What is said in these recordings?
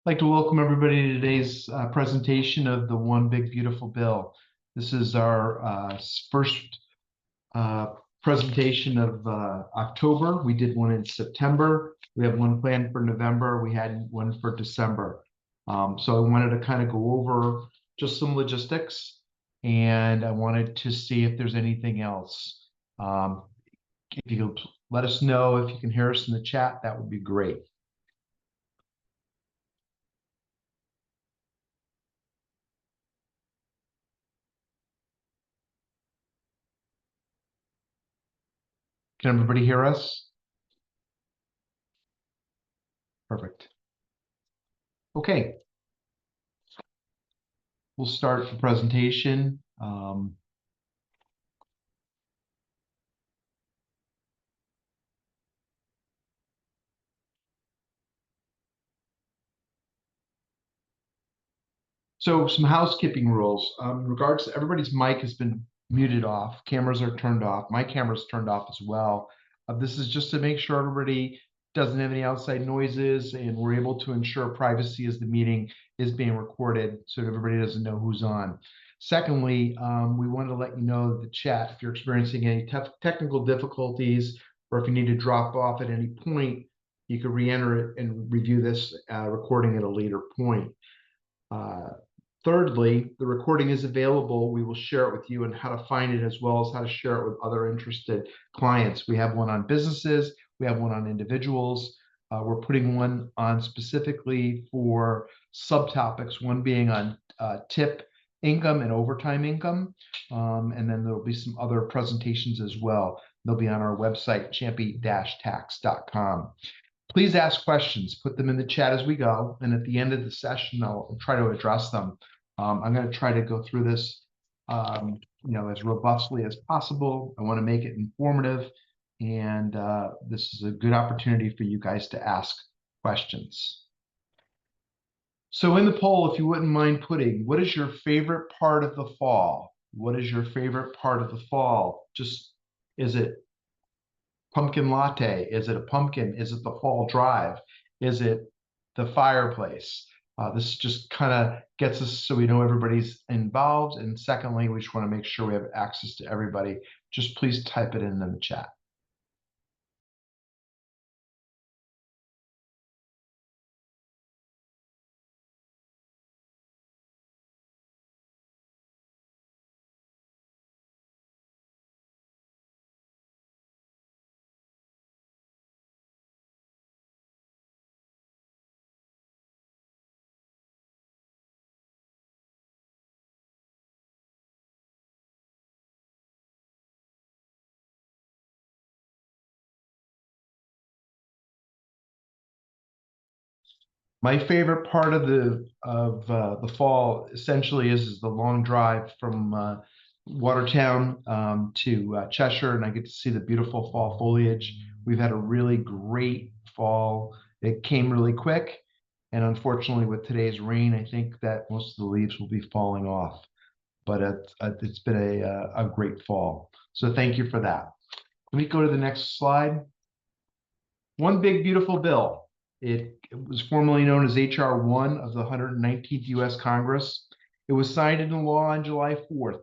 I'd like to welcome everybody to today's presentation of the One Big Beautiful Bill. This is our first uh, presentation of October. We did one in September. We have one planned for November. We had one for December. So I wanted to kind of go over just some logistics, and I wanted to see if there's anything else. If you could let us know if you can hear us in the chat, that would be great. Can everybody hear us? Perfect. Okay, we'll start the presentation. So some housekeeping rules. In regards to everybody's mic has been muted off, cameras are turned off. My camera's turned off as well. This is just to make sure everybody doesn't have any outside noises and we're able to ensure privacy as the meeting is being recorded so that everybody doesn't know who's on. Secondly, we wanted to let you know the chat, if you're experiencing any technical difficulties or if you need to drop off at any point, you can re-enter it and review this recording at a later point. Thirdly, the recording is available. We will share it with you and how to find it, as well as how to share it with other interested clients. We have one on businesses. We have one on individuals. We're putting one on specifically for subtopics, one being on tip income and overtime income. And then there'll be some other presentations as well. They'll be on our website, champi-tax.com. Please ask questions, put them in the chat as we go. And at the end of the session, I'll try to address them. I'm going to try to go through this, as robustly as possible. I want to make it informative, and this is a good opportunity for you guys to ask questions. So in the poll, if you wouldn't mind putting, what is your favorite part of the fall? What is your favorite part of the fall? Is it pumpkin latte? Is it a pumpkin? Is it the fall drive? Is it the fireplace? This just kind of gets us so we know everybody's involved. And secondly, we just want to make sure we have access to everybody. Just please type it in the chat. My favorite part of the fall essentially is the long drive from Watertown to Cheshire, and I get to see the beautiful fall foliage. We've had a really great fall. It came really quick, and unfortunately, with today's rain, I think that most of the leaves will be falling off. But it's been a great fall. So thank you for that. Let me go to the next slide. One big beautiful bill. It was formerly known as H.R. 1 of the 119th U.S. Congress. It was signed into law on July 4th.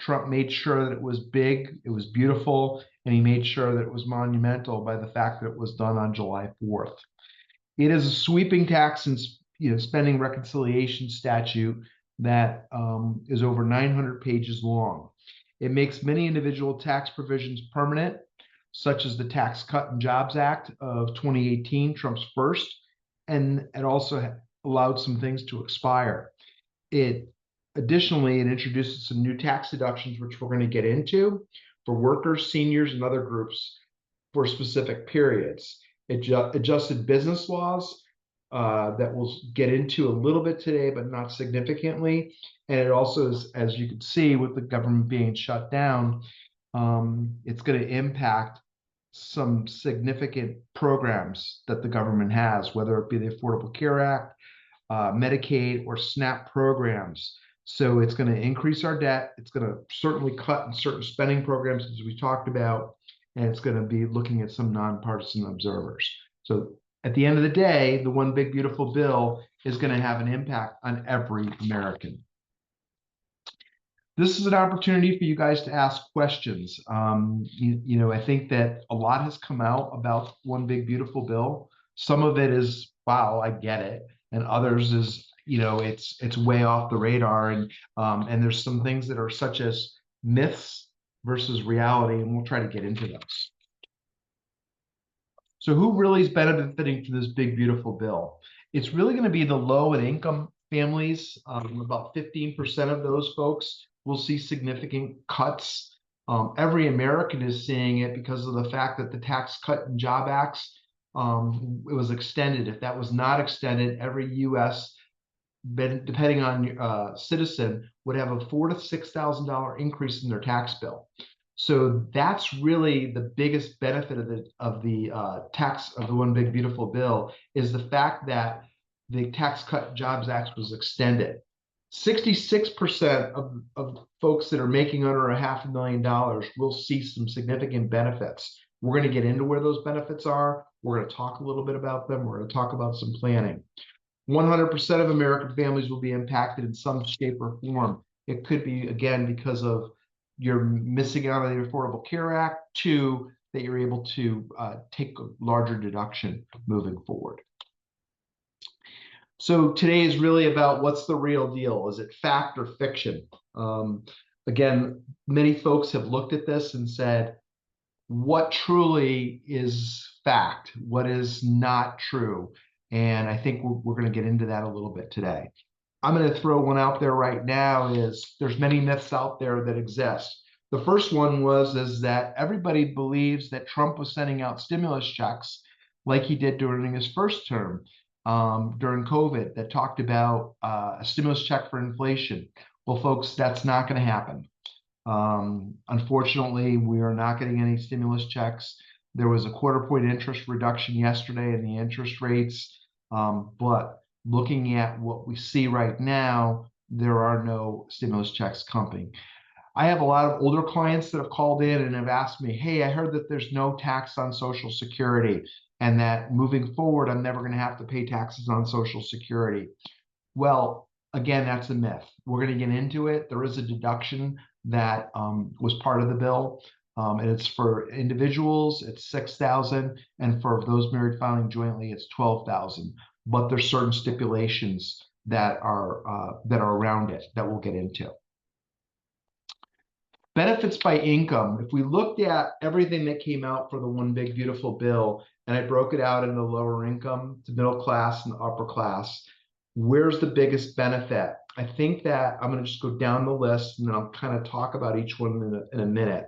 Trump made sure that it was big, it was beautiful, and he made sure that it was monumental by the fact that it was done on July 4th. It is a sweeping tax and spending reconciliation statute that is over 900 pages long. It makes many individual tax provisions permanent, such as the Tax Cut and Jobs Act of 2018, Trump's first, and it also allowed some things to expire. Additionally, it introduces some new tax deductions, which we're going to get into, for workers, seniors, and other groups for specific periods. It adjusted business laws that we'll get into a little bit today, but not significantly. And it also is, as you can see, with the government being shut down, it's going to impact some significant programs that the government has, whether it be the Affordable Care Act, Medicaid, or SNAP programs. So it's going to increase our debt. It's going to certainly cut in certain spending programs, as we talked about, and it's going to be looking at some nonpartisan observers. So at the end of the day, the One Big Beautiful Bill is going to have an impact on every American. This is an opportunity for you guys to ask questions. I think that a lot has come out about One Big Beautiful Bill. Some of it is, wow, I get it, and others is, it's way off the radar, and there's some things that are such as myths versus reality, and we'll try to get into those. So who really is benefiting from this big, beautiful bill? It's really going to be the low and income families. About 15% of those folks will see significant cuts. Every American is seeing it because of the fact that the Tax Cut and Job Acts, it was extended. If that was not extended, every U.S., depending on citizen, would have a $4,000 to $6,000 increase in their tax bill. So that's really the biggest benefit of the tax of the One Big Beautiful Bill, is the fact that the Tax Cut Jobs Act was extended. 66% of folks that are making under $500,000 will see some significant benefits. We're going to get into where those benefits are. We're going to talk a little bit about them. We're going to talk about some planning. 100% of American families will be impacted in some shape or form. It could be, again, because of you're missing out on the Affordable Care Act, to that you're able to take a larger deduction moving forward. So today is really about what's the real deal. Is it fact or fiction? Again, many folks have looked at this and said, what truly is fact? What is not true? And I think we're going to get into that a little bit today. I'm going to throw one out there right now. Is there's many myths out there that exist. The first one is that everybody believes that Trump was sending out stimulus checks like he did during his first term, during COVID, that talked about a stimulus check for inflation. Well, folks, that's not going to happen. Unfortunately, we are not getting any stimulus checks. There was a 1/4 point interest reduction yesterday in the interest rates, but looking at what we see right now, there are no stimulus checks coming. I have a lot of older clients that have called in and have asked me, hey, I heard that there's no tax on Social Security, and that moving forward, I'm never going to have to pay taxes on Social Security. Well, again, that's a myth. We're going to get into it. There is a deduction that was part of the bill, and it's for individuals, it's $6,000, and for those married filing jointly, it's $12,000. But there's certain stipulations that are around it that we'll get into. Benefits by income. If we looked at everything that came out for the One Big Beautiful Bill, and I broke it out into lower income to middle class and upper class, where's the biggest benefit? I think that I'm going to just go down the list, and then I'll kind of talk about each one in a minute.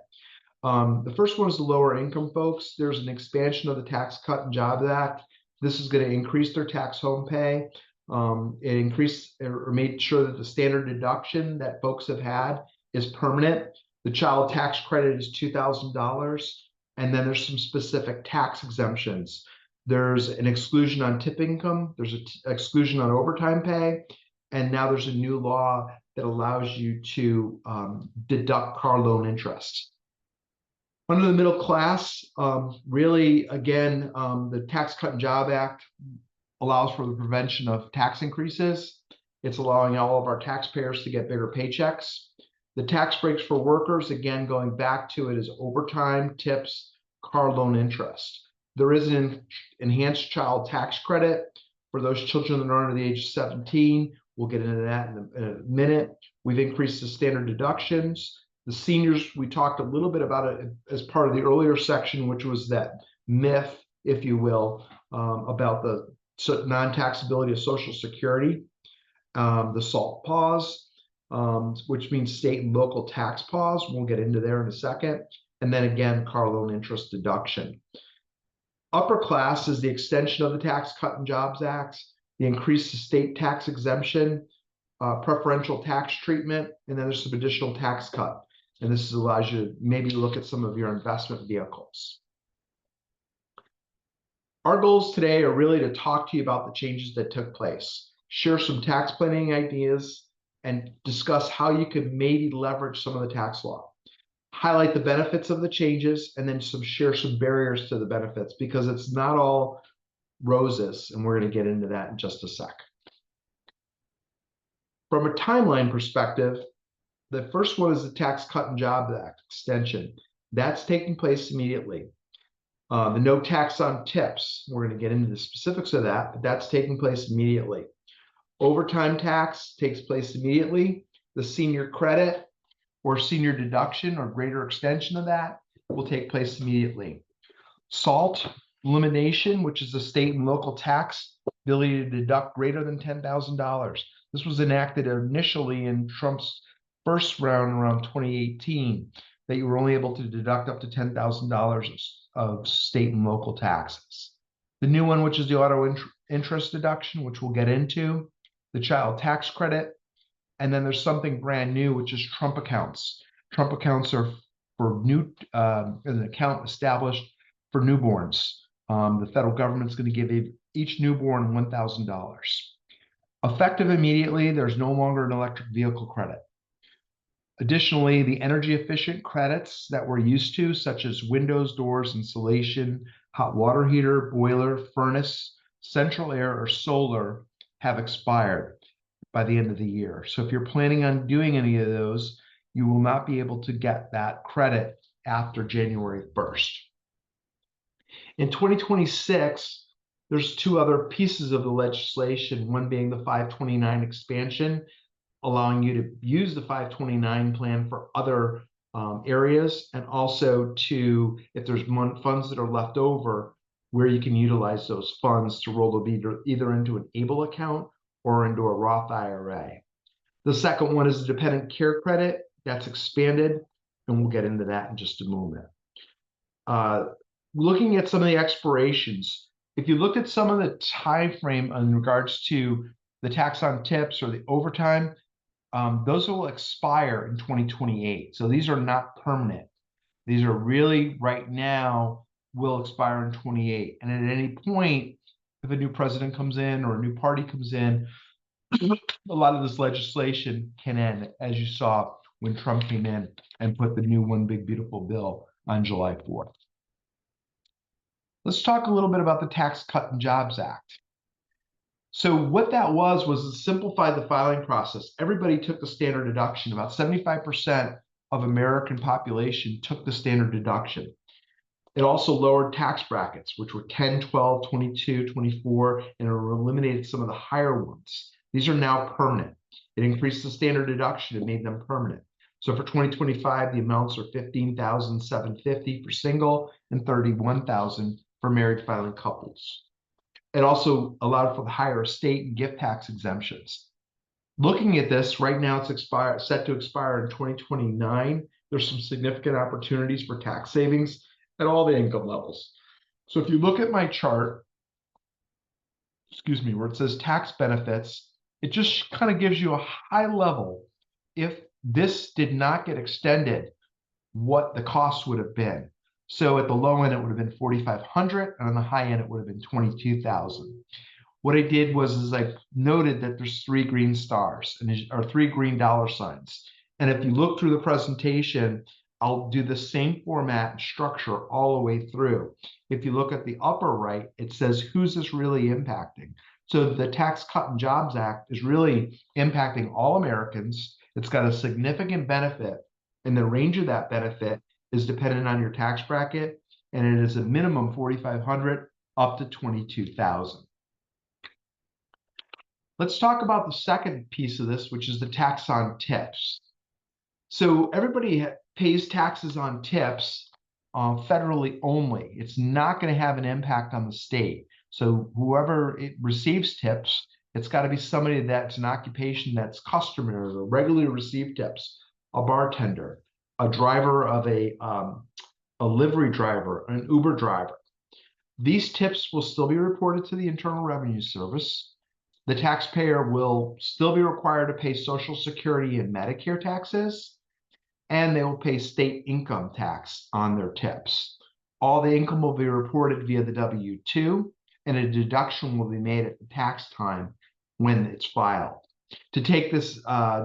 The first one is the lower income folks. There's an expansion of the Tax Cut and Jobs Act. This is going to increase their tax home pay. It increased or made sure that the standard deduction that folks have had is permanent. The child tax credit is $2,000, and then there's some specific tax exemptions. There's an exclusion on tip income. There's an exclusion on overtime pay, and now there's a new law that allows you to deduct car loan interest. Under the middle class, really, again, the Tax Cut and Job Act allows for the prevention of tax increases. It's allowing all of our taxpayers to get bigger paychecks. The tax breaks for workers, again, going back to it, is overtime, tips, car loan interest. There is an enhanced child tax credit for those children that are under the age of 17. We'll get into that in a minute. We've increased the standard deductions. The seniors, we talked a little bit about it as part of the earlier section, which was that myth, if you will, about the non-taxability of Social Security. The SALT pause, which means state and local tax pause. We'll get into there in a second. And then again, car loan interest deduction. Upper class is the extension of the Tax Cut and Jobs Act, the increased state tax exemption, preferential tax treatment, and then there's some additional tax cut. And this allows you to maybe look at some of your investment vehicles. Our goals today are really to talk to you about the changes that took place, share some tax planning ideas, and discuss how you could maybe leverage some of the tax law. Highlight the benefits of the changes, and then share some barriers to the benefits, because it's not all roses, and we're going to get into that in just a sec. From a timeline perspective, the first one is the Tax Cut and Jobs Act extension. That's taking place immediately. The no tax on tips, we're going to get into the specifics of that, but that's taking place immediately. Overtime tax takes place immediately. The senior credit or senior deduction or greater extension of that will take place immediately. SALT, elimination, which is the state and local tax ability to deduct greater than $10,000. This was enacted initially in Trump's first round around 2018, that you were only able to deduct up to $10,000 of state and local taxes. The new one, which is the auto interest deduction, which we'll get into, the child tax credit, and then there's something brand new, which is Trump accounts. Trump accounts are for an account established for newborns. The federal government's going to give each newborn $1,000. Effective immediately, there's no longer an electric vehicle credit. Additionally, the energy efficient credits that we're used to, such as windows, doors, insulation, hot water heater, boiler, furnace, central air, or solar, have expired by the end of the year. So if you're planning on doing any of those, you will not be able to get that credit after January 1st. In 2026, there's two other pieces of the legislation, one being the 529 expansion, allowing you to use the 529 plan for other areas, and also to, if there's funds that are left over, where you can utilize those funds to roll them either into an ABLE account or into a Roth IRA. The second one is the dependent care credit. That's expanded, and we'll get into that in just a moment. Looking at some of the expirations, if you look at some of the time frame in regards to the tax on tips or the overtime, those will expire in 2028. So these are not permanent. These are really right now will expire in 28. And at any point, if a new president comes in or a new party comes in, a lot of this legislation can end, as you saw when Trump came in and put the new One Big Beautiful Bill on July 4th. Let's talk a little bit about the Tax Cut and Jobs Act. So what that was to simplify the filing process. Everybody took the standard deduction. About 75% of American population took the standard deduction. It also lowered tax brackets, which were 10, 12, 22, 24, and it eliminated some of the higher ones. These are now permanent. It increased the standard deduction and made them permanent. So for 2025, the amounts are $15,750 for single and $31,000 for married filing couples. It also allowed for the higher estate and gift tax exemptions. Looking at this, right now it's set to expire in 2029. There's some significant opportunities for tax savings at all the income levels. So if you look at my chart, where it says tax benefits, it just kind of gives you a high level. If this did not get extended, what the cost would have been. So at the low end, it would have been $4,500, and on the high end, it would have been $22,000. What I did was I noted that there's 3 green stars or 3 green dollar signs. And if you look through the presentation, I'll do the same format and structure all the way through. If you look at the upper right, it says, who's this really impacting? So the Tax Cut and Jobs Act is really impacting all Americans. It's got a significant benefit, and the range of that benefit is dependent on your tax bracket, and it is a minimum $4,500 up to $22,000. Let's talk about the second piece of this, which is the tax on tips. So everybody pays taxes on tips federally only. It's not going to have an impact on the state. So whoever receives tips, it's got to be somebody that's an occupation that's customary or regularly receive tips, a bartender, a driver of a livery driver, an Uber driver. These tips will still be reported to the Internal Revenue Service. The taxpayer will still be required to pay Social Security and Medicare taxes, and they will pay state income tax on their tips. All the income will be reported via the W-2, and a deduction will be made at the tax time when it's filed. To take this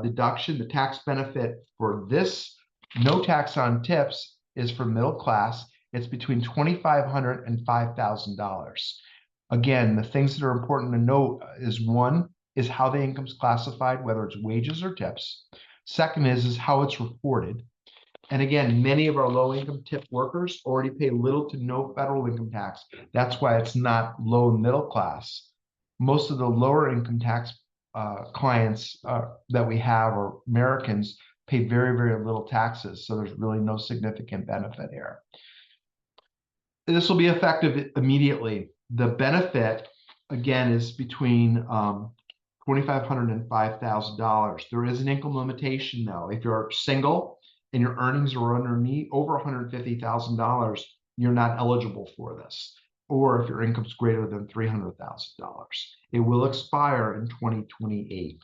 deduction, the tax benefit for this no tax on tips is for middle class. It's between $2,500 and $5,000. Again, the things that are important to note is, one, is how the income's classified, whether it's wages or tips. Second is how it's reported. And again, many of our low-income tip workers already pay little to no federal income tax. That's why it's not low and middle class. Most of the lower income tax clients that we have, or Americans, pay very, very little taxes. So there's really no significant benefit here. This will be effective immediately. The benefit, again, is between $2,500 and $5,000. There is an income limitation, though. If you're single and your earnings are over $150,000, you're not eligible for this. Or if your income's greater than $300,000. It will expire in 2028.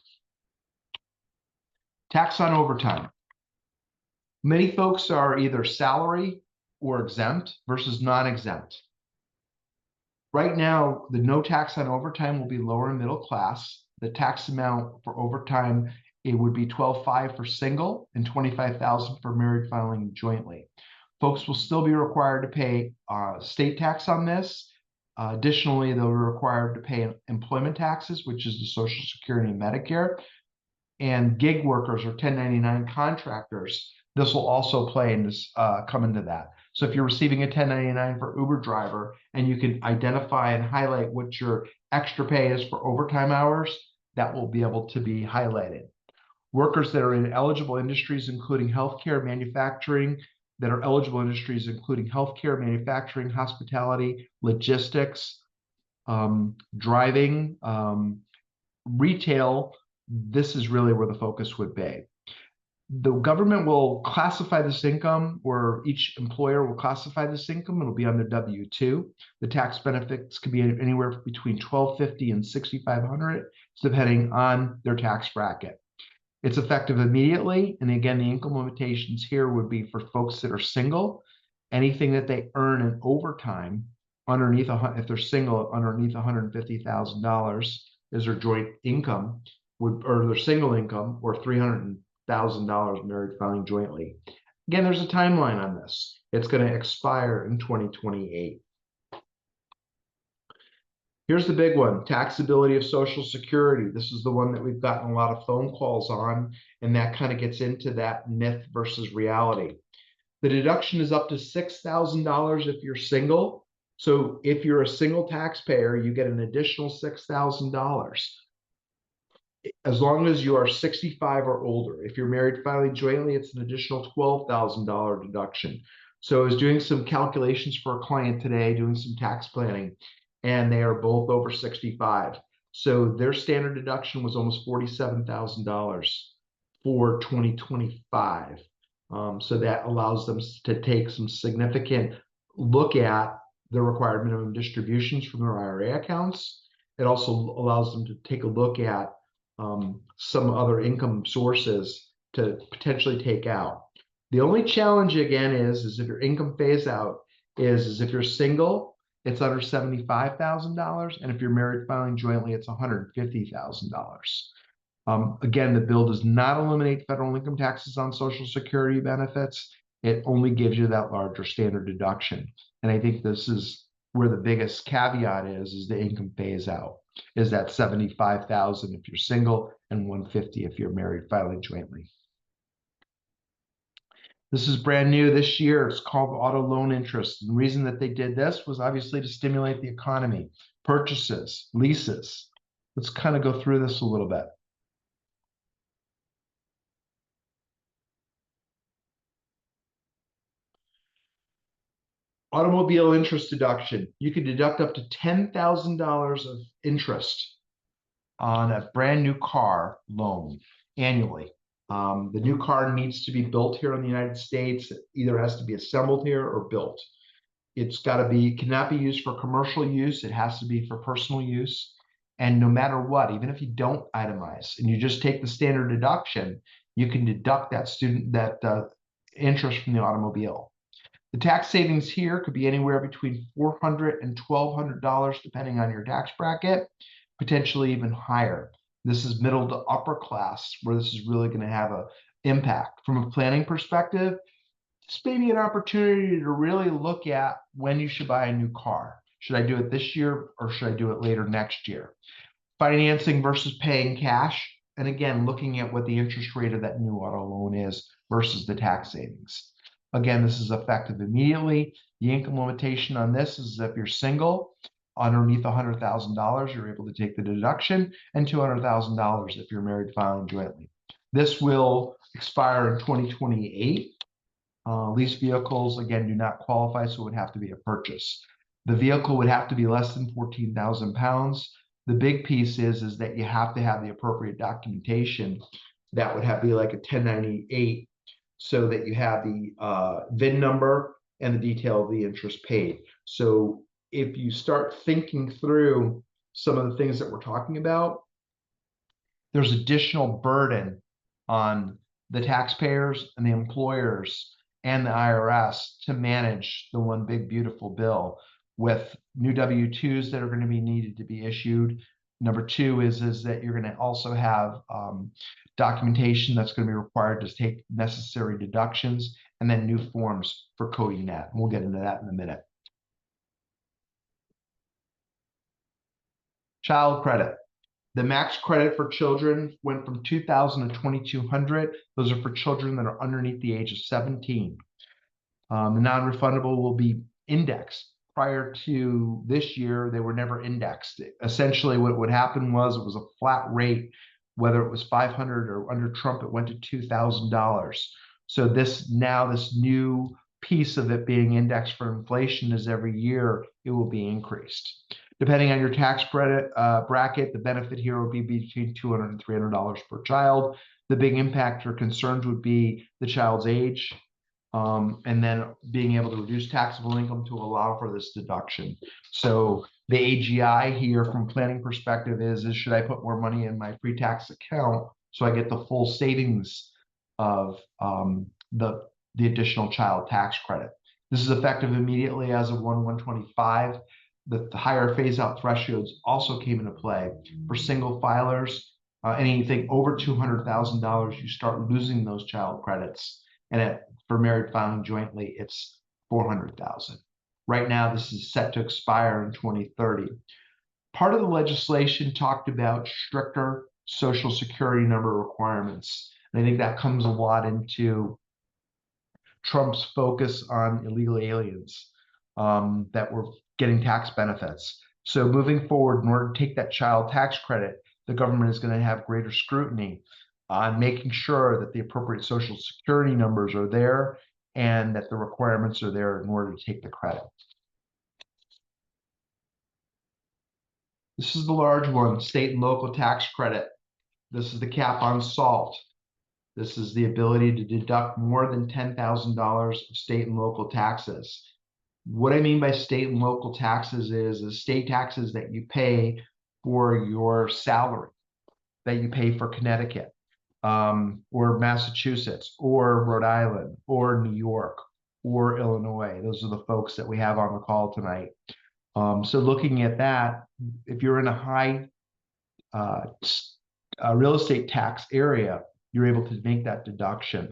Tax on overtime. Many folks are either salary or exempt versus non-exempt. Right now, the no tax on overtime will be lower and middle class. The tax amount for overtime, it would be $12,500 for single and $25,000 for married filing jointly. Folks will still be required to pay state tax on this. Additionally, they'll be required to pay employment taxes, which is the Social Security and Medicare. And gig workers or 1099 contractors, this will also play in this, come into that. So if you're receiving a 1099 for Uber driver and you can identify and highlight what your extra pay is for overtime hours, that will be able to be highlighted. Workers that are in eligible industries, including healthcare, manufacturing, manufacturing, hospitality, logistics, driving, retail, this is really where the focus would be. The government will classify this income, or each employer will classify this income. It'll be on their W-2. The tax benefits could be anywhere between $1,250 and $6,500, depending on their tax bracket. It's effective immediately. And again, the income limitations here would be for folks that are single. Anything that they earn in overtime underneath, if they're single, underneath $150,000 is their joint income, or their single income, or $300,000 married filing jointly. Again, there's a timeline on this. It's going to expire in 2028. Here's the big one, taxability of Social Security. This is the one that we've gotten a lot of phone calls on, and that kind of gets into that myth versus reality. The deduction is up to $6,000 if you're single. So if you're a single taxpayer, you get an additional $6,000. As long as you are 65 or older. If you're married filing jointly, it's an additional $12,000 deduction. So I was doing some calculations for a client today, doing some tax planning, and they are both over 65. So their standard deduction was almost $47,000 for 2025. So that allows them to take some significant look at the required minimum distributions from their IRA accounts. It also allows them to take a look at some other income sources to potentially take out. The only challenge again is if your income phase out is if you're single, it's under $75,000, and if you're married filing jointly, it's $150,000. Again, the bill does not eliminate federal income taxes on Social Security benefits. It only gives you that larger standard deduction. And I think this is where the biggest caveat is the income phase out. Is that $75,000 if you're single and $150,000 if you're married filing jointly. This is brand new this year. It's called auto loan interest. And the reason that they did this was obviously to stimulate the economy, purchases, leases. Let's kind of go through this a little bit. Automobile interest deduction. You can deduct up to $10,000 of interest on a brand new car loan annually. The new car needs to be built here in the United States. It either has to be assembled here or built. It's got to be, cannot be used for commercial use. It has to be for personal use. And no matter what, even if you don't itemize and you just take the standard deduction, you can deduct that interest from the automobile. The tax savings here could be anywhere between $400 and $1,200 depending on your tax bracket, potentially even higher. This is middle to upper class where this is really going to have an impact. From a planning perspective, this may be an opportunity to really look at when you should buy a new car. Should I do it this year or should I do it later next year? Financing versus paying cash. And again, looking at what the interest rate of that new auto loan is versus the tax savings. Again, this is effective immediately. The income limitation on this is if you're single, underneath $100,000, you're able to take the deduction, and $200,000 if you're married filing jointly. This will expire in 2028. Lease vehicles, again, do not qualify, so it would have to be a purchase. The vehicle would have to be less than 14,000 pounds. The big piece is that you have to have the appropriate documentation. That would have to be like a 1098, so that you have the VIN number and the detail of the interest paid. So if you start thinking through some of the things that we're talking about, there's additional burden on the taxpayers and the employers and the IRS to manage the one big beautiful bill with new W-2s that are going to be needed to be issued. Number two is that you're going to also have documentation that's going to be required to take necessary deductions, and then new forms for coding that. And we'll get into that in a minute. Child credit. The max credit for children went from $2,000 to $2,200. Those are for children that are underneath the age of 17. The non-refundable will be indexed. Prior to this year, they were never indexed. Essentially, what would happen was it was a flat rate, whether it was $500 or under Trump, it went to $2,000. So this new piece of it being indexed for inflation is every year it will be increased. Depending on your tax credit bracket, the benefit here will be between $200 and $300 per child. The big impact or concerns would be the child's age, and then being able to reduce taxable income to allow for this deduction. So the AGI here from planning perspective is should I put more money in my pre-tax account so I get the full savings of the additional child tax credit? This is effective immediately as of 1/1/25. The higher phase-out thresholds also came into play for single filers. Anything over $200,000, you start losing those child credits, and for married filing jointly, it's $400,000. Right now, this is set to expire in 2030. Part of the legislation talked about stricter Social Security number requirements. And I think that comes a lot into Trump's focus on illegal aliens that were getting tax benefits. So moving forward, in order to take that child tax credit, the government is going to have greater scrutiny on making sure that the appropriate Social Security numbers are there and that the requirements are there in order to take the credit. This is the large one, state and local tax credit. This is the cap on salt. This is the ability to deduct more than $10,000 of state and local taxes. What I mean by state and local taxes is state taxes that you pay for your salary, that you pay for Connecticut, or Massachusetts, or Rhode Island, or New York, or Illinois. Those are the folks that we have on the call tonight. So looking at that, if you're in a high real estate tax area, you're able to make that deduction.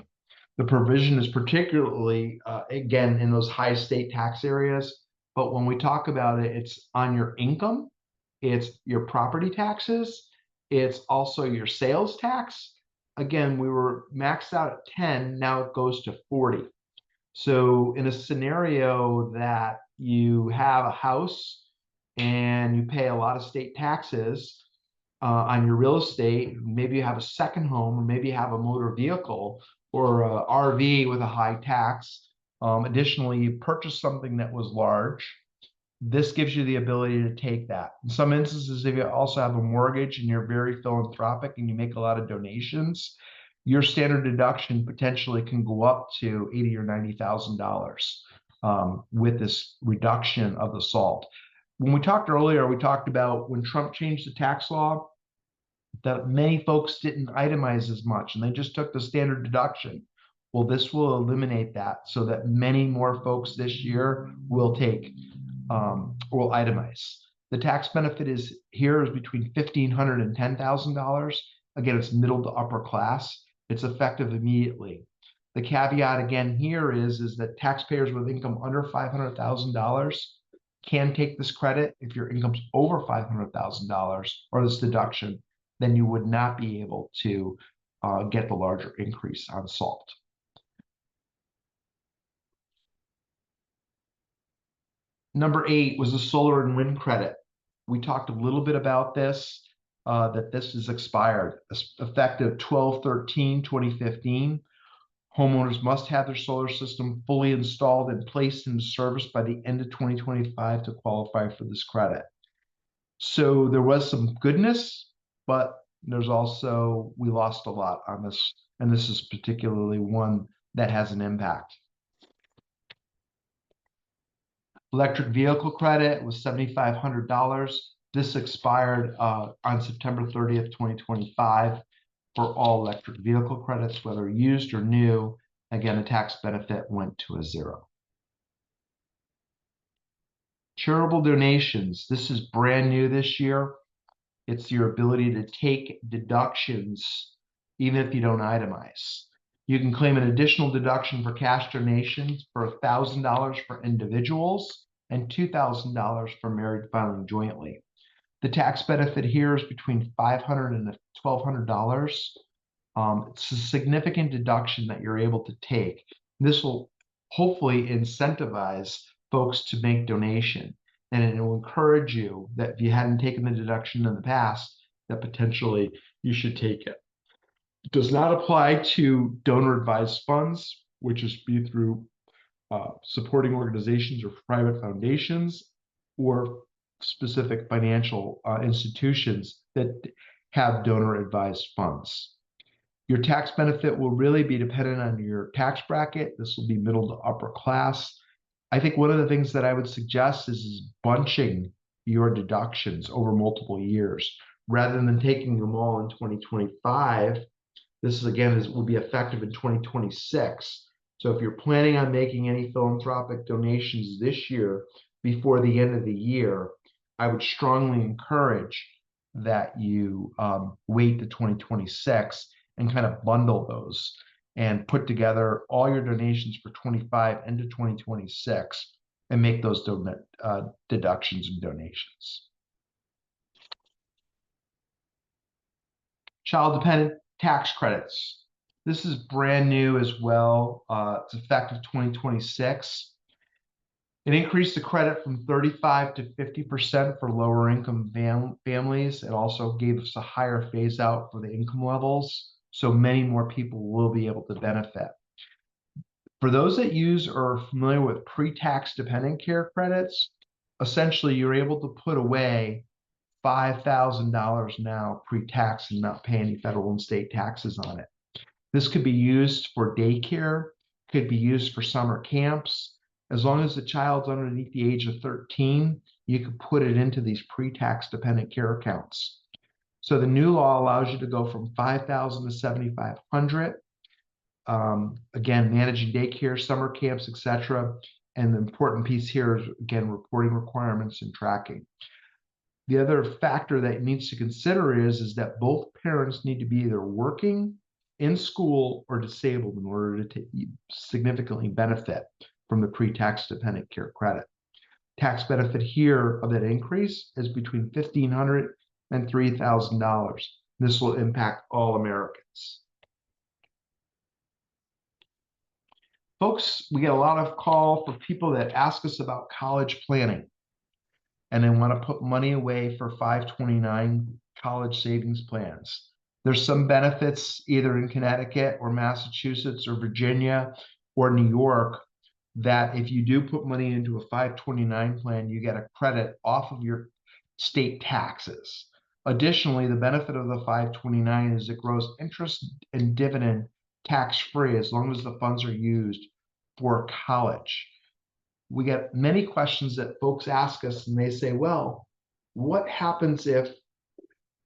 The provision is particularly, again, in those high state tax areas. But when we talk about it, it's on your income, it's your property taxes, it's also your sales tax. Again, we were maxed out at 10, now it goes to 40. So in a scenario that you have a house and you pay a lot of state taxes on your real estate, maybe you have a second home, or maybe you have a motor vehicle or a RV with a high tax. Additionally, you purchased something that was large. This gives you the ability to take that. In some instances, if you also have a mortgage and you're very philanthropic and you make a lot of donations, your standard deduction potentially can go up to $80,000 or $90,000 with this reduction of the SALT. When we talked earlier, we talked about when Trump changed the tax law, that many folks didn't itemize as much and they just took the standard deduction. Well, this will eliminate that so that many more folks this year will take will itemize. The tax benefit is between $1,500 and $10,000. Again, it's middle to upper class. It's effective immediately. The caveat again here is that taxpayers with income under $500,000, can take this credit. If your income's over $500,000 or this deduction, then you would not be able to get the larger increase on SALT. Number 8 was the solar and wind credit. We talked a little bit about this, that this is expired, effective 12/13/2015. Homeowners must have their solar system fully installed and placed into service by the end of 2025 to qualify for this credit. So there was some goodness, but there's also, we lost a lot on this, and this is particularly one that has an impact. Electric vehicle credit was $7,500. This expired on September 30th, 2025 for all electric vehicle credits, whether used or new. Again, the tax benefit went to a 0. Charitable donations. This is brand new this year. It's your ability to take deductions even if you don't itemize. You can claim an additional deduction for cash donations for $1,000 for individuals and $2,000 for married filing jointly. The tax benefit here is between $500 and $1,200. It's a significant deduction that you're able to take. This will hopefully incentivize folks to make donation, and it will encourage you that if you hadn't taken the deduction in the past, that potentially you should take it. It does not apply to donor advised funds, which is be through supporting organizations or private foundations or specific financial institutions that have donor advised funds. Your tax benefit will really be dependent on your tax bracket. This will be middle to upper class. I think one of the things that I would suggest is bunching your deductions over multiple years rather than taking them all in 2025. This is, again, will be effective in 2026. So if you're planning on making any philanthropic donations this year before the end of the year, I would strongly encourage that you wait to 2026 and kind of bundle those and put together all your donations for 25 into 2026 and make those deductions and donations. Child dependent tax credits. This is brand new as well. It's effective 2026. It increased the credit from 35 to 50% for lower income families. It also gave us a higher phase out for the income levels, so many more people will be able to benefit. For those that use or are familiar with pre-tax dependent care credits, essentially you're able to put away $5,000 now pre-tax and not pay any federal and state taxes on it. This could be used for daycare, could be used for summer camps. As long as the child's underneath the age of 13, you can put it into these pre-tax dependent care accounts. So the new law allows you to go from $5,000 to $7,500. Again, managing daycare, summer camps, etc. And the important piece here is, again, reporting requirements and tracking. The other factor that needs to consider is that both parents need to be either working, in school, or disabled in order to significantly benefit from the pre-tax dependent care credit. Tax benefit here of that increase is between $1,500 and $3,000. This will impact all Americans. Folks, we get a lot of call for people that ask us about college planning and they want to put money away for 529 college savings plans. There's some benefits either in Connecticut or Massachusetts or Virginia or New York that if you do put money into a 529 plan, you get a credit off of your state taxes. Additionally, the benefit of the 529 is it grows interest and dividend tax-free as long as the funds are used for college. We get many questions that folks ask us and they say, well, what happens if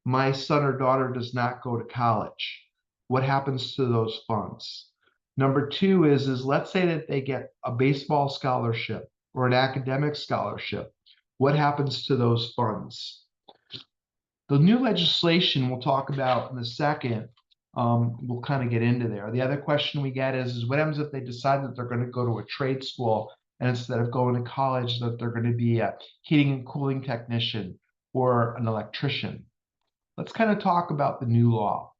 my son or daughter does not go to college? What happens to those funds? Number two is let's say that they get a baseball scholarship or an academic scholarship. What happens to those funds? The new legislation we'll talk about in a second, we'll kind of get into there. The other question we get is what happens if they decide that they're going to go to a trade school and instead of going to college, that they're going to be a heating and cooling technician or an electrician. Let's kind of talk about the new law.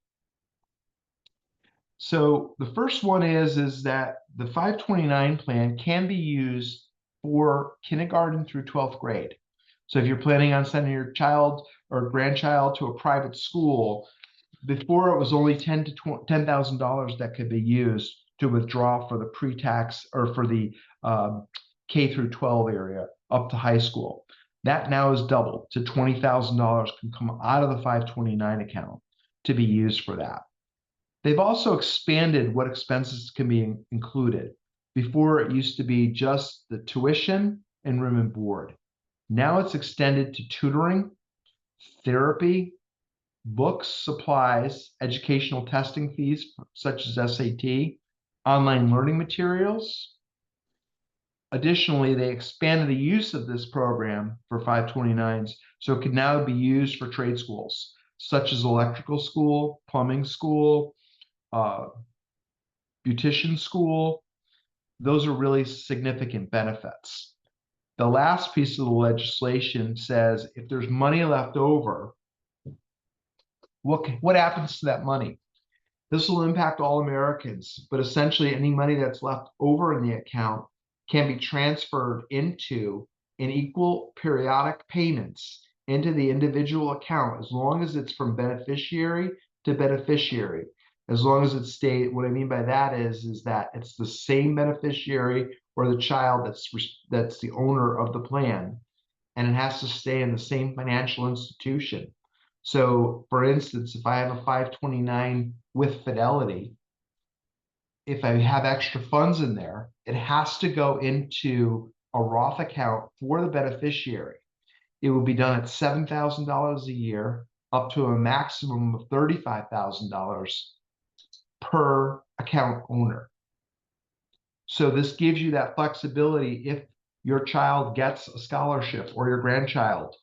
So the first one is that the 529 plan can be used for kindergarten through 12th grade. So if you're planning on sending your child or grandchild to a private school, before it was only $10,000 that could be used to withdraw for the pre-tax or for the K through 12 area up to high school. That now is doubled to $20,000 can come out of the 529 account to be used for that. They've also expanded what expenses can be included. Before, it used to be just the tuition and room and board. Now it's extended to tutoring, therapy, books, supplies, educational testing fees such as SAT, online learning materials. Additionally, they expanded the use of this program for 529s, so it can now be used for trade schools such as electrical school, plumbing school, beautician school. Those are really significant benefits. The last piece of the legislation says if there's money left over, what happens to that money? This will impact all Americans, but essentially any money that's left over in the account can be transferred into in equal periodic payments into the individual account as long as it's from beneficiary to beneficiary. As long as it stays, what I mean by that is that it's the same beneficiary or the child that's the owner of the plan, and it has to stay in the same financial institution. So, for instance, if I have a 529 with Fidelity, if I have extra funds in there, it has to go into a Roth account for the beneficiary. It will be done at $7,000 a year, up to a maximum of $35,000 per account owner. So this gives you that flexibility if your child gets a scholarship or your grandchild,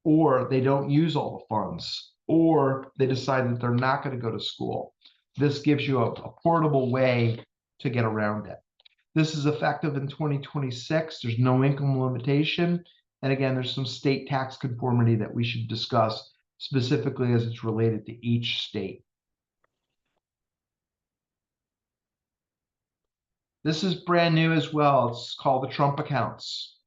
or they don't use all the funds, or they decide that they're not going to go to school. This gives you a portable way to get around it. This is effective in 2026. There's no income limitation. And again, there's some state tax conformity that we should discuss specifically as it's related to each state. This is brand new as well. It's called the Trump accounts.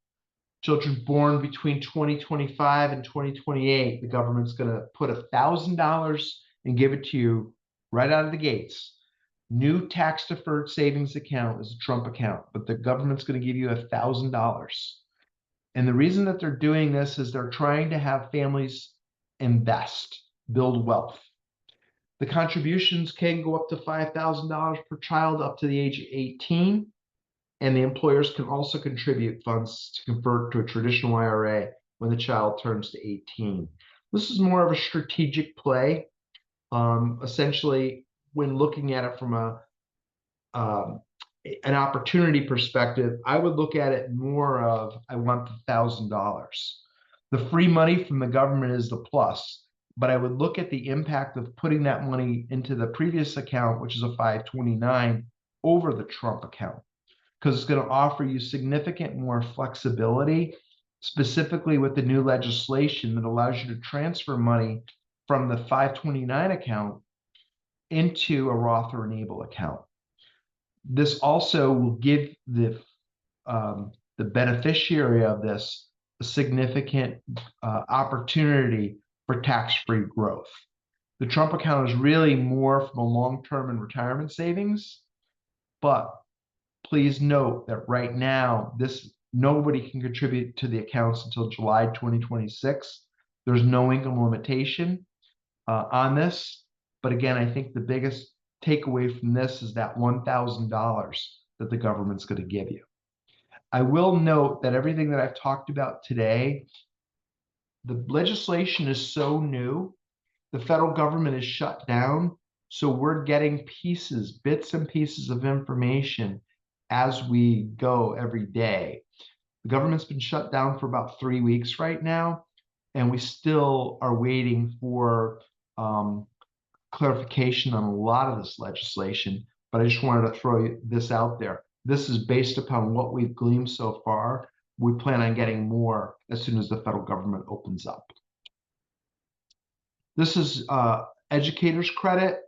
Children born between 2025 and 2028, the government's going to put $1,000 and give it to you right out of the gates. New tax deferred savings account is a Trump account, but the government's going to give you $1,000. And the reason that they're doing this is they're trying to have families invest, build wealth. The contributions can go up to $5,000 per child up to the age of 18. And the employers can also contribute funds to convert to a traditional IRA when the child turns to 18. This is more of a strategic play. Essentially, when looking at it from an opportunity perspective, I would look at it more of, I want the $1,000. The free money from the government is the plus, but I would look at the impact of putting that money into the previous account, which is a 529, over the Trump account, because it's going to offer you significant more flexibility, specifically with the new legislation that allows you to transfer money from the 529 account into a Roth or Enable account. This also will give the beneficiary of this a significant opportunity for tax-free growth. The Trump account is really more from a long-term and retirement savings, but please note that right now, nobody can contribute to the accounts until July 2026. There's no income limitation on this. But again, I think the biggest takeaway from this is that $1,000 that the government's going to give you. I will note that everything that I've talked about today, the legislation is so new, the federal government is shut down. So we're getting bits and pieces of information as we go every day. The government's been shut down for about 3 weeks right now, and we still are waiting for clarification on a lot of this legislation, but I just wanted to throw this out there. This is based upon what we've gleaned so far. We plan on getting more as soon as the federal government opens up. This is educators credit.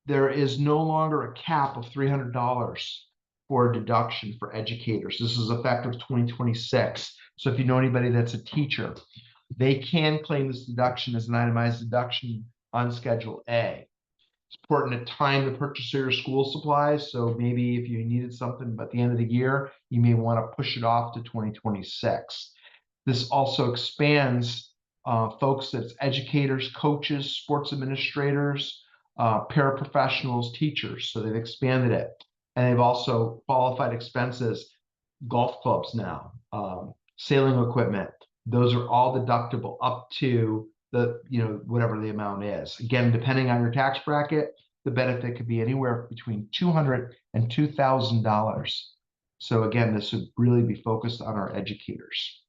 There is no longer a cap of $300 for a deduction for educators. This is effective 2026. So if you know anybody that's a teacher, they can claim this deduction as an itemized deduction on Schedule A. It's important to time the purchase of your school supplies. So maybe if you needed something at the end of the year, you may want to push it off to 2026. This also expands folks that's educators, coaches, sports administrators, paraprofessionals, teachers. So they've expanded it. And they've also qualified expenses, golf clubs now, sailing equipment. Those are all deductible up to the, whatever the amount is. Again, depending on your tax bracket, the benefit could be anywhere between $200 and $2,000. So again, this would really be focused on our educators.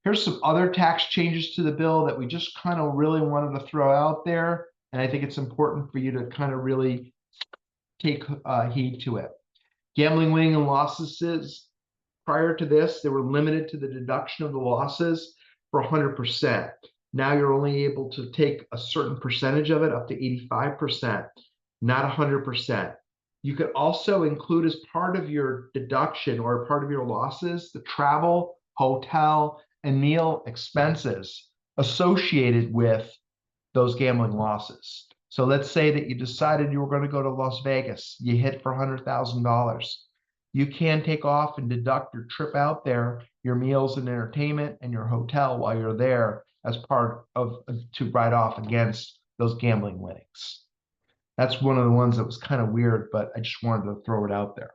Here's some other tax changes to the bill that we just kind of really wanted to throw out there. And I think it's important for you to kind of really take heed to it. Gambling, winning, and losses. Prior to this, they were limited to the deduction of the losses for 100%. Now you're only able to take a certain percentage of it, up to 85%, not 100%. You could also include as part of your deduction or part of your losses, the travel, hotel, and meal expenses associated with those gambling losses. So let's say that you decided you were going to go to Las Vegas, you hit for $100,000. You can take off and deduct your trip out there, your meals and entertainment, and your hotel while you're there as part of to write off against those gambling winnings. That's one of the ones that was kind of weird, but I just wanted to throw it out there.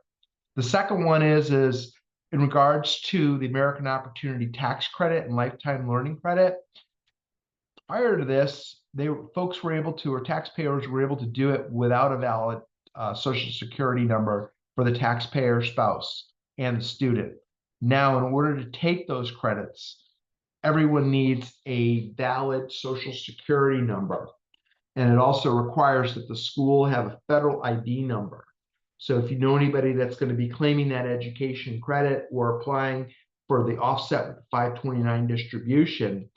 The second one is in regards to the American Opportunity Tax Credit and Lifetime Learning Credit. Prior to this, folks were able to, or taxpayers were able to do it without a valid Social Security number for the taxpayer spouse and the student. Now, in order to take those credits, everyone needs a valid Social Security number. And it also requires that the school have a federal ID number. So if you know anybody that's going to be claiming that education credit or applying for the offset with the 529 distribution,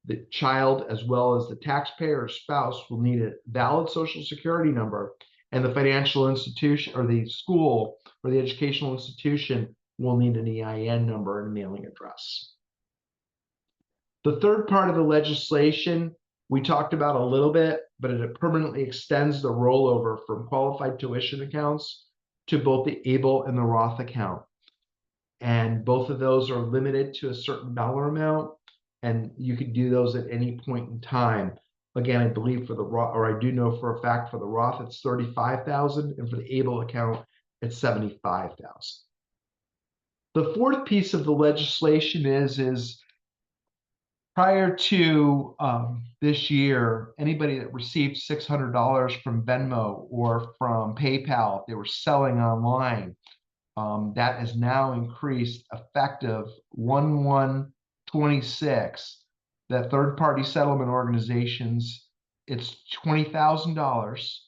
the child as well as the taxpayer or spouse will need a valid Social Security number, and the financial institution or the school or the educational institution will need an EIN number and a mailing address. The third part of the legislation we talked about a little bit, but it permanently extends the rollover from qualified tuition accounts to both the ABLE and the Roth account. And both of those are limited to a certain dollar amount, and you can do those at any point in time. Again, I believe for the Roth, or I do know for a fact for the Roth, it's $35,000, and for the ABLE account, it's $75,000. The fourth piece of the legislation is prior to this year, anybody that received $600 from Venmo or from PayPal, if they were selling online, that is now increased effective 1/1/26. That third-party settlement organizations, it's $20,000,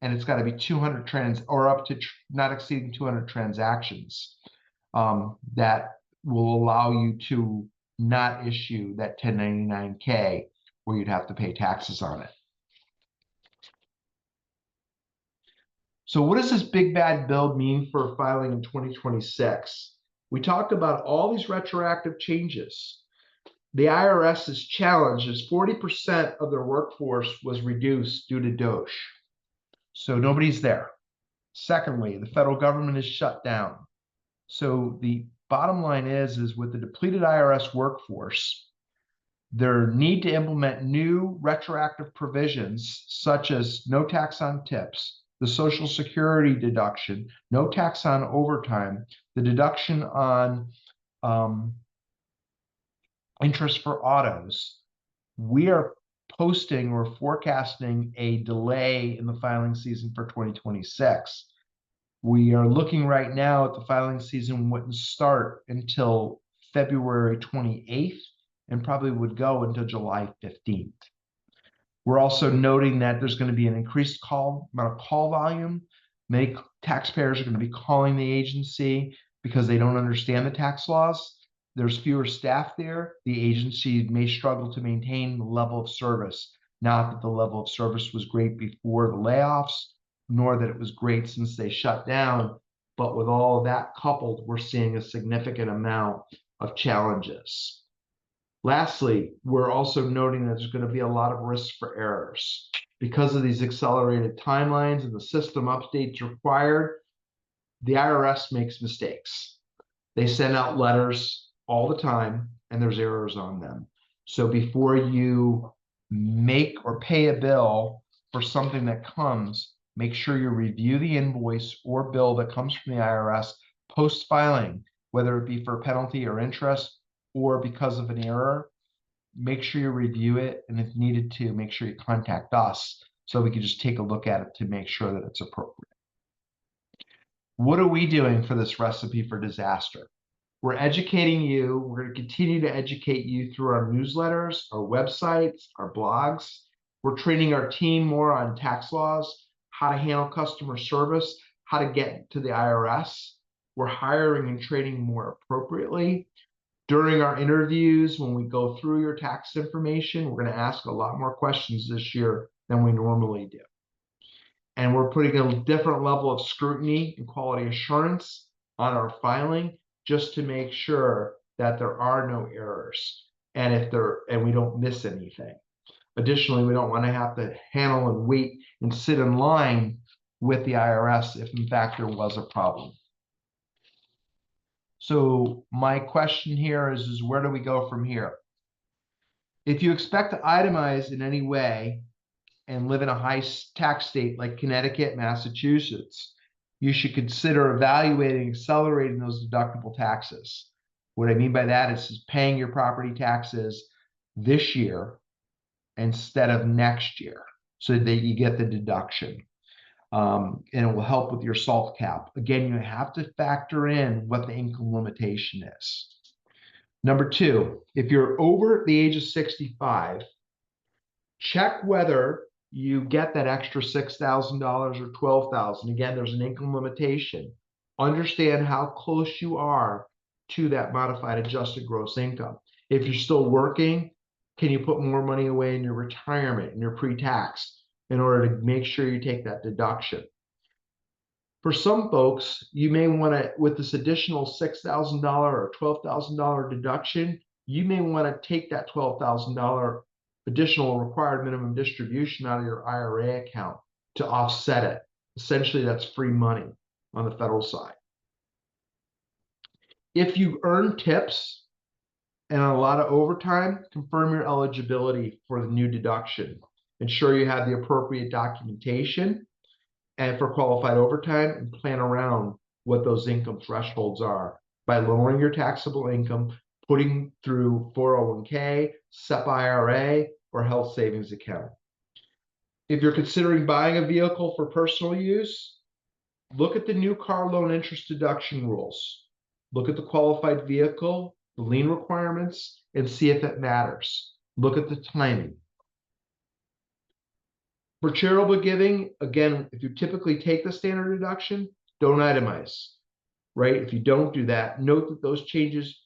and it's got to be 200 or up to not exceeding 200 transactions. That will allow you to not issue that 1099-K where you'd have to pay taxes on it. So what does this big bad bill mean for filing in 2026? We talked about all these retroactive changes. The IRS's challenge is 40% of their workforce was reduced due to DOGE. So nobody's there. Secondly, the federal government is shut down. So the bottom line is with the depleted IRS workforce, their need to implement new retroactive provisions such as no tax on tips, the Social Security deduction, no tax on overtime, the deduction on interest for autos. We are posting or forecasting a delay in the filing season for 2026. We are looking right now at the filing season wouldn't start until February 28th and probably would go until July 15th. We're also noting that there's going to be an increased amount of call volume. Many taxpayers are going to be calling the agency because they don't understand the tax laws. There's fewer staff there. The agency may struggle to maintain the level of service. Not that the level of service was great before the layoffs, nor that it was great since they shut down. But with all of that coupled, we're seeing a significant amount of challenges. Lastly, we're also noting that there's going to be a lot of risk for errors. Because of these accelerated timelines and the system updates required, the IRS makes mistakes. They send out letters all the time, and there's errors on them. So before you make or pay a bill for something that comes, make sure you review the invoice or bill that comes from the IRS post-filing, whether it be for penalty or interest or because of an error. Make sure you review it, and if needed to, make sure you contact us so we can just take a look at it to make sure that it's appropriate. What are we doing for this recipe for disaster? We're educating you. We're going to continue to educate you through our newsletters, our websites, our blogs. We're training our team more on tax laws, how to handle customer service, how to get to the IRS. We're hiring and training more appropriately. During our interviews, when we go through your tax information, we're going to ask a lot more questions this year than we normally do. And we're putting a different level of scrutiny and quality assurance on our filing just to make sure that there are no errors and we don't miss anything. Additionally, we don't want to have to handle and wait and sit in line with the IRS if in fact there was a problem. So my question here is where do we go from here? If you expect to itemize in any way and live in a high tax state like Connecticut, Massachusetts, you should consider evaluating accelerating those deductible taxes. What I mean by that is paying your property taxes this year instead of next year so that you get the deduction. And it will help with your SALT cap. Again, you have to factor in what the income limitation is. Number two, if you're over the age of 65, check whether you get that extra $6,000 or $12,000. Again, there's an income limitation. Understand how close you are to that modified adjusted gross income. If you're still working, can you put more money away in your retirement, in your pre-tax, in order to make sure you take that deduction? For some folks, you may want to, with this additional $6,000 or $12,000 deduction, you may want to take that $12,000 additional required minimum distribution out of your IRA account to offset it. Essentially, that's free money on the federal side. If you earn tips and a lot of overtime, confirm your eligibility for the new deduction. Ensure you have the appropriate documentation and for qualified overtime, and plan around what those income thresholds are by lowering your taxable income, putting through 401k, SEP IRA, or health savings account. If you're considering buying a vehicle for personal use, look at the new car loan interest deduction rules. Look at the qualified vehicle, the lien requirements, and see if it matters. Look at the timing. For charitable giving, again, if you typically take the standard deduction, don't itemize, right? If you don't do that, note that those changes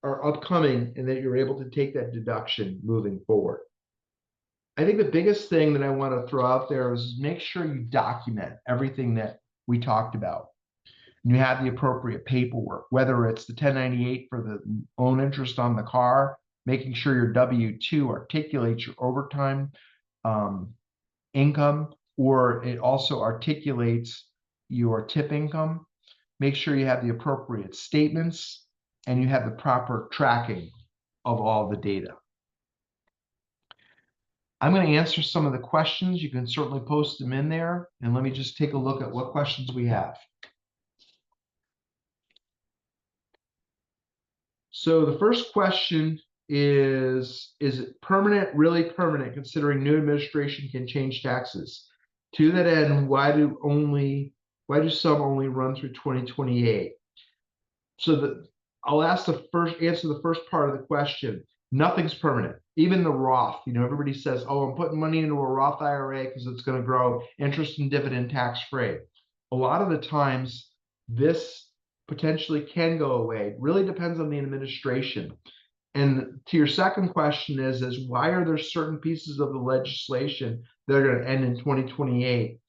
are upcoming and that you're able to take that deduction moving forward. I think the biggest thing that I want to throw out there is make sure you document everything that we talked about. And you have the appropriate paperwork, whether it's the 1098 for the own interest on the car, making sure your W-2 articulates your overtime income, or it also articulates your tip income. Make sure you have the appropriate statements and you have the proper tracking of all the data. I'm going to answer some of the questions. You can certainly post them in there, and let me just take a look at what questions we have. So the first question is it permanent, really permanent, considering new administration can change taxes? To that end, why do some only run through 2028? So I'll answer the first part of the question. Nothing's permanent. Even the Roth, everybody says, oh, I'm putting money into a Roth IRA because it's going to grow interest and dividend tax free. a lot of the times this potentially can go away. It really depends on the administration. And to your second question is why are there certain pieces of the legislation that are going to end in 2028?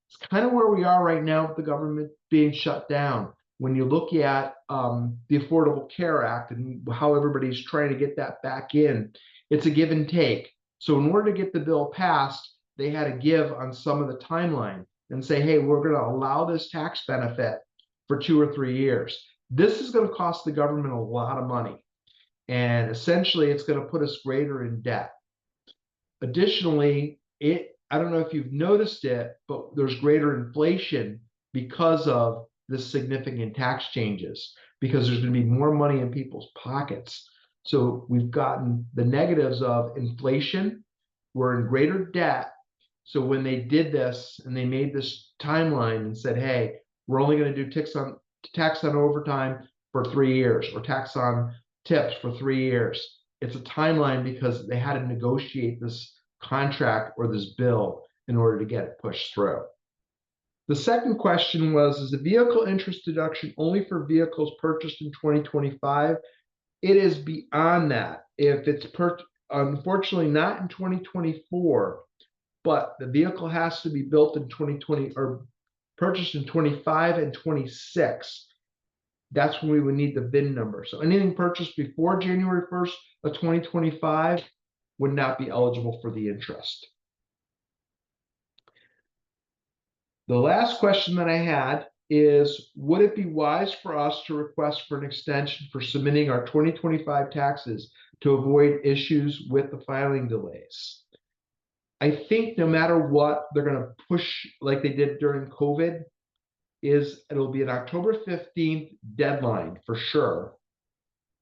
It's kind of where we are right now with the government being shut down. When you look at the Affordable Care Act and how everybody's trying to get that back in, it's a give and take. So in order to get the bill passed, they had to give on some of the timeline and say, hey, we're going to allow this tax benefit for 2 or 3 years. This is going to cost the government a lot of money. And essentially, it's going to put us greater in debt. Additionally, I don't know if you've noticed it, but there's greater inflation because of the significant tax changes, because there's going to be more money in people's pockets. So we've gotten the negatives of inflation. We're in greater debt. So when they did this and they made this timeline and said, hey, we're only going to do tax on overtime for 3 years or tax on tips for 3 years. It's a timeline because they had to negotiate this contract or this bill in order to get it pushed through. The second question was, is the vehicle interest deduction only for vehicles purchased in 2025? It is beyond that. If it's unfortunately not in 2024, but the vehicle has to be built in 2020 or purchased in 25 and 26. That's when we would need the VIN number. So anything purchased before January 1st of 2025 would not be eligible for the interest. The last question that I had is, would it be wise for us to request for an extension for submitting our 2025 taxes to avoid issues with the filing delays? I think no matter what, they're going to push like they did during COVID. It'll be an October 15th deadline for sure.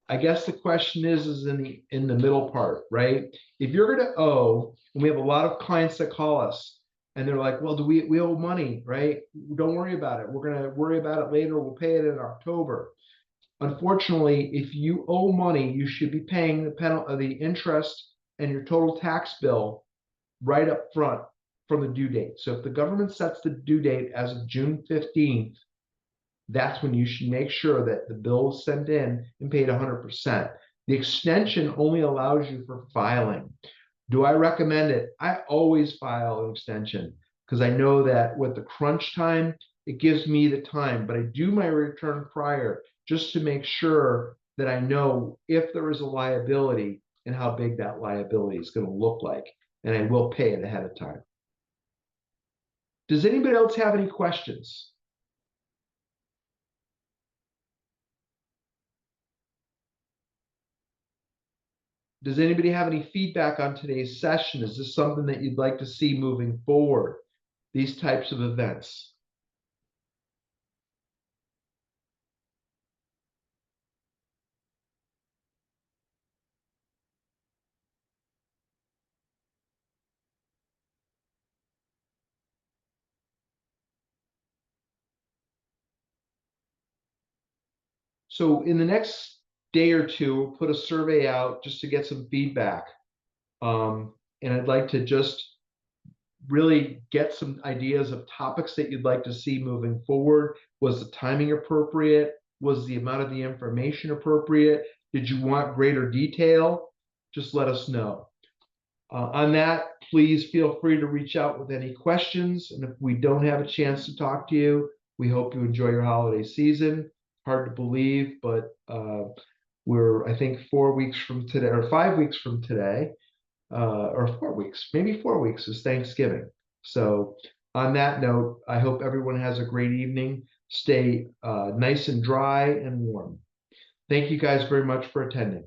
I guess the question is in the middle part, right? If you're going to owe, and we have a lot of clients that call us and they're like, well, we owe money, right? Don't worry about it. We're going to worry about it later. We'll pay it in October. Unfortunately, if you owe money, you should be paying the penalty, the interest, and your total tax bill right up front from the due date. So if the government sets the due date as of June 15th, that's when you should make sure that the bill is sent in and paid 100%. The extension only allows you for filing. Do I recommend it? I always file an extension because I know that with the crunch time, it gives me the time, but I do my return prior just to make sure that I know if there is a liability and how big that liability is going to look like, and I will pay it ahead of time. Does anybody else have any questions? Does anybody have any feedback on today's session? Is this something that you'd like to see moving forward? These types of events? So in the next day or two, we'll put a survey out just to get some feedback. And I'd like to just really get some ideas of topics that you'd like to see moving forward. Was the timing appropriate? Was the amount of the information appropriate? Did you want greater detail? Just let us know. On that, please feel free to reach out with any questions. And if we don't have a chance to talk to you, we hope you enjoy your holiday season. Hard to believe, but we're, I think, 4 weeks from today, or 5 weeks from today, or 4 weeks, maybe 4 weeks is Thanksgiving. So on that note, I hope everyone has a great evening. Stay nice and dry and warm. Thank you guys very much for attending.